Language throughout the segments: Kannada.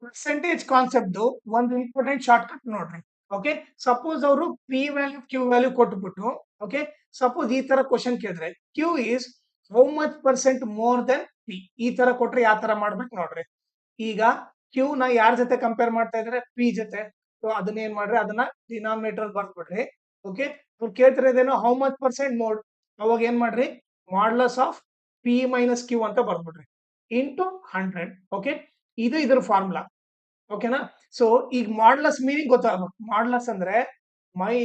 ಪರ್ಸೆಂಟೇಜ್ ಕಾನ್ಸೆಪ್ಟ್ ಒಂದು ಇಂಪಾರ್ಟೆಂಟ್ ಶಾರ್ಟ್ ಕಟ್ ನೋಡ್ರಿ. ಓಕೆ, ಸಪೋಸ್ ಅವರು ಪಿ ವ್ಯಾಲ್ಯೂ ಕ್ಯೂ ವ್ಯಾಲ್ಯೂ ಕೊಟ್ಬಿಟ್ಟು, ಓಕೆ, ಸಪೋಸ್ ಈ ತರ ಕ್ವಶನ್ ಕೇಳಿದ್ರೆ Q is how much percent more than P, ಈ ತರ ಕೊಟ್ರೆ ಯಾವ ತರ ಮಾಡ್ಬೇಕು ನೋಡ್ರಿ. ಈಗ ಕ್ಯೂ ನ ಯಾರ ಜೊತೆ ಕಂಪೇರ್ ಮಾಡ್ತಾ ಇದ್ರೆ ಪಿ ಜೊತೆ. ಸೊ ಅದನ್ನ ಏನ್ ಮಾಡ್ರಿ, ಅದನ್ನ ಡಿನಾಮಿನೇಟರ್ ಬರ್ದ್ಬಿಡ್ರಿ. ಓಕೆ, ಅವ್ರು ಕೇಳ್ತಿರೋದೇನೋ ಹೌ ಮಚ್ ಪರ್ಸೆಂಟ್ ಮೋರ್, ಅವಾಗ ಏನ್ ಮಾಡ್ರಿ, modulus of P minus Q ಅಂತ ಬರ್ದ್ಬಿಡ್ರಿ ಇಂಟು 100. ಓಕೆ, ಇದು ಇದ್ರ ಫಾರ್ಮುಲಾ. ಓಕೆನಾ. ಸೊ ಈಗ ಮಾಡ್ಲಸ್ ಮೀನಿಂಗ್ ಗೊತ್ತಾಗ್ಬೇಕು. ಮಾಡ್ಲಸ್ ಅಂದ್ರೆ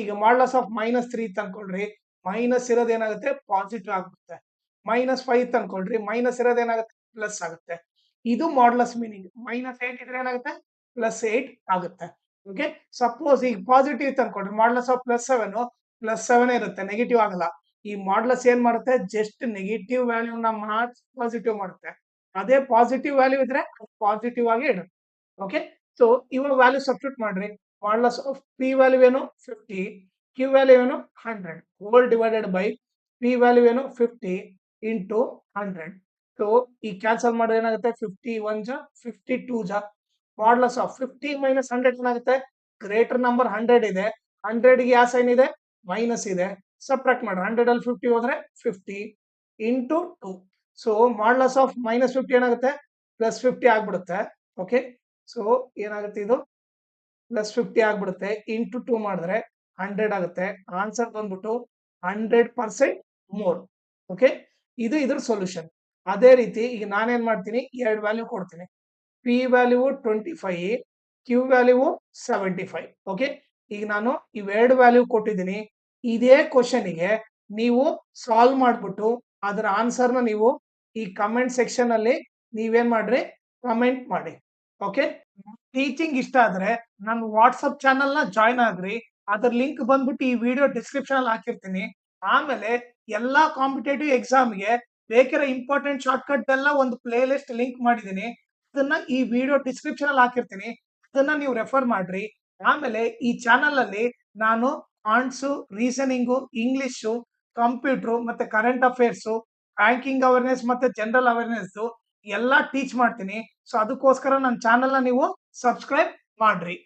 ಈಗ ಮಾಡ್ಲಸ್ ಆಫ್ -3 ಇತ್ತು ಅನ್ಕೊಳ್ರಿ, ಮೈನಸ್ ಇರೋದು ಏನಾಗುತ್ತೆ, ಪಾಸಿಟಿವ್ ಆಗುತ್ತೆ. -5 ಇತ್ತು ಅನ್ಕೊಳ್ರಿ, ಮೈನಸ್ ಇರೋದು ಏನಾಗುತ್ತೆ, ಪ್ಲಸ್ ಆಗುತ್ತೆ. ಇದು ಮಾಡ್ಲಸ್ ಮೀನಿಂಗ್. -8 ಇದ್ರೆ ಏನಾಗುತ್ತೆ, +8 ಆಗುತ್ತೆ. ಓಕೆ, ಸಪೋಸ್ ಈಗ ಪಾಸಿಟಿವ್ ಇತ್ತು ಅನ್ಕೊಳ್ರಿ, ಮಾಡ್ಲಸ್ ಆಫ್ +7 ಇರುತ್ತೆ, ನೆಗೆಟಿವ್ ಆಗಲ್ಲ. ಈ ಮಾಡ್ಲಸ್ ಏನ್ ಮಾಡುತ್ತೆ, ಜಸ್ಟ್ ನೆಗೆಟಿವ್ ವ್ಯಾಲ್ಯೂನ ಮಾತ್ರ ಪಾಸಿಟಿವ್ ಮಾಡುತ್ತೆ. ಅದೇ ಪಾಸಿಟಿವ್ ವ್ಯಾಲ್ಯೂ ಇದ್ರೆ ಪಾಸಿಟಿವ್ ಆಗಿ ಇಡುತ್ತೆ. ಓಕೆ, ಸೊ ಇವಾಗ ವ್ಯಾಲ್ಯೂ ಸಬ್ಸ್ಟಿಟ್ಯೂಟ್ ಮಾಡ್ರಿ. ಮಾಡ್ಲಸ್ ಆಫ್ ಪಿ ವ್ಯಾಲ್ಯೂ ಏನು 50, ಕ್ಯೂ ವ್ಯಾಲ್ಯೂ ಏನು 100, whole divided by P value ಏನು 50 ಇಂಟು 100. ಸೊ ಈ ಕ್ಯಾನ್ಸಲ್ ಮಾಡಿದ್ರೆ ಏನಾಗುತ್ತೆ, 50 1 ಜಾ 50 2 ಜಾ. ಮಾಡ್ಲಸ್ ಆಫ್ 50 ಮೈನಸ್ 100 ಏನಾಗುತ್ತೆ, ಗ್ರೇಟರ್ ನಂಬರ್ 100 ಇದೆ, 100 ಗೆ ಯಾವ ಸೈನ್ ಇದೆ, ಮೈನಸ್ ಇದೆ. ಸಬ್ಟ್ರಾಕ್ಟ್ ಮಾಡ್ರಿ, 100 ಅಲ್ಲಿ 50 ಹೋದ್ರೆ 50 ಇಂಟು 2. ಸೊ ಮಾಡ್ಲಸ್ ಆಫ್ -50 ಏನಾಗುತ್ತೆ, +50 ಆಗ್ಬಿಡುತ್ತೆ. ಓಕೆ, ಸೊ ಏನಾಗುತ್ತೆ, ಇದು +50 ಆಗ್ಬಿಡುತ್ತೆ. ಇಂಟು 2 ಮಾಡಿದ್ರೆ 100 ಆಗುತ್ತೆ. ಆನ್ಸರ್ ಬಂದ್ಬಿಟ್ಟು 100% ಮೋರ್. ಓಕೆ, ಇದು ಇದ್ರ ಸೊಲ್ಯೂಷನ್. ಅದೇ ರೀತಿ ಈಗ ನಾನೇನ್ ಮಾಡ್ತೀನಿ, 2 ವ್ಯಾಲ್ಯೂ ಕೊಡ್ತೀನಿ. P value 25, Q value 75. Okay, ಈಗ ನಾನು ಇವೆರಡು ವ್ಯಾಲ್ಯೂ ಕೊಟ್ಟಿದ್ದೀನಿ. ಇದೇ ಕ್ವಶನ್ಗೆ ನೀವು ಸಾಲ್ವ್ ಮಾಡ್ಬಿಟ್ಟು ಅದರ ಆನ್ಸರ್ನ ನೀವು ಈ ಕಮೆಂಟ್ ಸೆಕ್ಷನ್ ಅಲ್ಲಿ ನೀವೇನ್ ಮಾಡ್ರಿ, ಕಮೆಂಟ್ ಮಾಡಿ. ಓಕೆ, ಟೀಚಿಂಗ್ ಇಷ್ಟ ಆದ್ರೆ ನನ್ನ ವಾಟ್ಸಪ್ ಚಾನಲ್ ನ ಜಾಯ್ನ್ ಆಗ್ರಿ. ಅದ್ರ ಲಿಂಕ್ ಬಂದ್ಬಿಟ್ಟು ಈ ವಿಡಿಯೋ ಡಿಸ್ಕ್ರಿಪ್ಷನ್ ಅಲ್ಲಿ ಹಾಕಿರ್ತೀನಿ. ಆಮೇಲೆ ಎಲ್ಲಾ ಕಾಂಪಿಟೇಟಿವ್ ಎಕ್ಸಾಮ್ಗೆ ಬೇಕಿರೋ ಇಂಪಾರ್ಟೆಂಟ್ ಶಾರ್ಟ್ ಕಟ್ ಎಲ್ಲ ಒಂದು ಪ್ಲೇ ಲಿಸ್ಟ್ ಲಿಂಕ್ ಮಾಡಿದ್ದೀನಿ. ಅದನ್ನ ಈ ವಿಡಿಯೋ ಡಿಸ್ಕ್ರಿಪ್ಷನ್ ಅಲ್ಲಿ ಹಾಕಿರ್ತೀನಿ, ಅದನ್ನ ನೀವು ರೆಫರ್ ಮಾಡ್ರಿ. ಆಮೇಲೆ ಈ ಚಾನಲ್ ಅಲ್ಲಿ ನಾನು ಆನ್ಸು, ರೀಸನಿಂಗು, ಇಂಗ್ಲಿಷು, ಕಂಪ್ಯೂಟರ್ ಮತ್ತೆ ಕರೆಂಟ್ ಅಫೇರ್ಸ್, ಬ್ಯಾಂಕಿಂಗ್ ಅವೇರ್ನೆಸ್ ಮತ್ತೆ ಜನರಲ್ ಅವೇರ್ನೆಸ್ ಎಲ್ಲ ಟೀಚ್ ಮಾಡ್ತೀನಿ. ಸೊ ಅದಕ್ಕೋಸ್ಕರ ನನ್ನ ಚಾನಲ್ ನ ನೀವು ಸಬ್ಸ್ಕ್ರೈಬ್ ಮಾಡ್ರಿ.